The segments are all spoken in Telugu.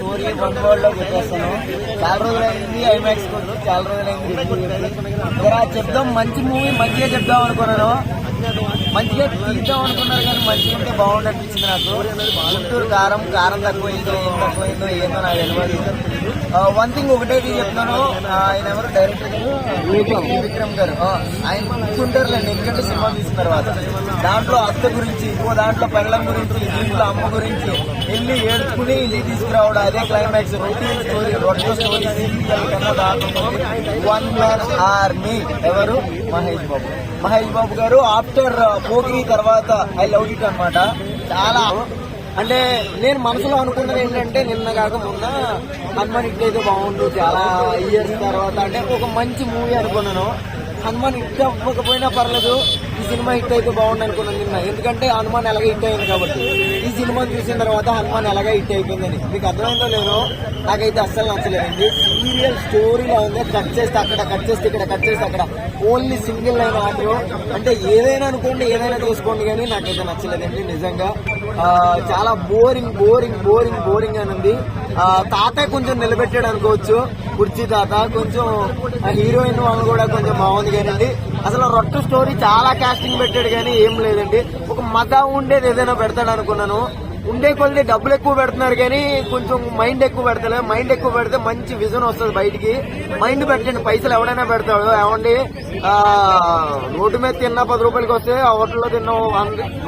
స్టోరీ వన్ వర్డ్ లోకి వచ్చేస్తాను. చాలా రోజులైంది ఐమాక్స్ కోసం, చాలా రోజులైంది చెప్దాం. మంచి మూవీ మంచిగా చెప్దాం అనుకున్నాను, మంచిగా తీద్దాం అనుకున్నారు కానీ మంచిగా ఉంటే బాగుండి అనిపించింది నాకు. గుంటూరు కారం కారం తక్కువైందో ఏం తక్కువైందో ఏదో నాకు తెలియదు. వన్ థింగ్ ఒకటేది చెప్తున్నాను, ఆయన ఎవరు డైరెక్టర్ విక్రమ్ గారు, ఆయన గుర్తుంటారులేండి ఎందుకంటే సినిమా తీసిన తర్వాత. దాంట్లో అత్త గురించి, ఇంకో దాంట్లో పెళ్ళం గురించి, దీంట్లో అమ్మ గురించి వెళ్ళి ఏడ్చుకుని ఇంటికి తీసుకురావడం, అదే క్లైమాక్స్. రొటీన్ స్టోరీ, రొట్టె స్టోరీ కన్నా దాటుతుంది. One man army. ఎవరు? మహేష్ బాబు. మహేష్ బాబు గారు ఆఫ్టర్ పోకిరి తర్వాత ఐ లవ్ ఇట్ అనమాట. చాలా అంటే నేను మనసులో అనుకున్నది ఏంటంటే నిన్న కాక మొన్న హనుమాన్ హిట్ అయితే బాగుండు, చాలా ఇయర్స్ తర్వాత అంటే ఒక మంచి మూవీ అనుకున్నాను. హనుమాన్ హిట్ అవ్వకపోయినా పర్లేదు, ఈ సినిమా హిట్ అయితే బాగుండు అనుకున్నాను నిన్న. ఎందుకంటే హనుమాన్ ఎలాగ హిట్ అయింది కాబట్టి. ఈ సినిమాని చూసిన తర్వాత హనుమాన్ ఎలాగ హిట్ అయిపోయిందని మీకు అర్థమైందో లేదో నాకైతే అస్సలు నచ్చలేదండి. సీరియల్ స్టోరీలో ఉంది, కట్ చేస్తే అక్కడ, కట్ చేస్తే ఇక్కడ, కట్ చేస్తే అక్కడ, ఓన్లీ సింగిల్ లైన్ ఆటో. అంటే ఏదైనా అనుకోండి, ఏదైనా తీసుకోండి, కానీ నాకైతే నచ్చలేదండి నిజంగా. చాలా బోరింగ్ బోరింగ్ బోరింగ్ బోరింగ్ అని ఉంది. తాత కొంచెం నిలబెట్టాడు అనుకోవచ్చు, కుర్చీ తాత. కొంచెం హీరోయిన్ వాళ్ళు కూడా కొంచెం బాగుంది కానండి. అసలు రొట్టె స్టోరీ చాలా కాస్టింగ్ పెట్టాడు కానీ ఏం లేదండి. ఒక మజా ఉండేది ఏదైనా పెడతాడు అనుకున్నాను. ఉండే కొద్ది డబ్బులు ఎక్కువ పెడుతున్నారు కానీ కొంచెం మైండ్ ఎక్కువ పెడతలే. మైండ్ ఎక్కువ పెడితే మంచి విజన్ వస్తుంది బయటికి. మైండ్ పెట్టండి, పైసలు ఎవడైనా పెడతాడు. ఏమండి రోడ్డు మీద తిన్నా 10 రూపాయలకి వస్తే హోటల్లో తిన్నా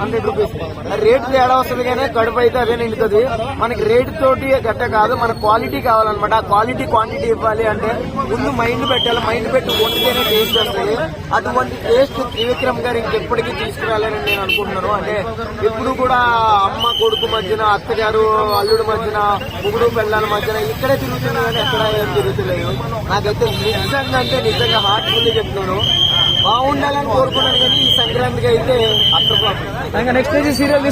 100 రూపీస్. రేటు తేడా వస్తుంది కానీ కడుపు అయితే అదే నిండుతుంది. మనకి రేటు తోటి గట్ట కాదు, మన క్వాలిటీ కావాలన్నమాట. ఆ క్వాలిటీ క్వాంటిటీ ఇవ్వాలి అంటే ముందు మైండ్ పెట్టాలి. మైండ్ పెట్టి వండితేనే టేస్ట్ వస్తుంది. అటువంటి టేస్ట్ త్రివిక్రమ్ గారు ఇంకెప్పటికీ తీసుకురాలని నేను అనుకుంటున్నాను. అంటే ఎప్పుడు కూడా అమ్మ కొడుకు మధ్యన, అత్తగారు అల్లుడు మధ్యన, ముగ్గురు పిల్లల మధ్యన ఇక్కడే తిరుగుతున్నా కానీ ఎక్కడ ఏం తిరుగుతలేదు. నాకైతే నిజంగా అంటే నిజంగా హార్ట్ఫుల్లీ చెప్తున్నాను, బాగుండాలని కోరుకున్నాను. కానీ ఈ సంక్రాంతికి అయితే అర్థం. Next serial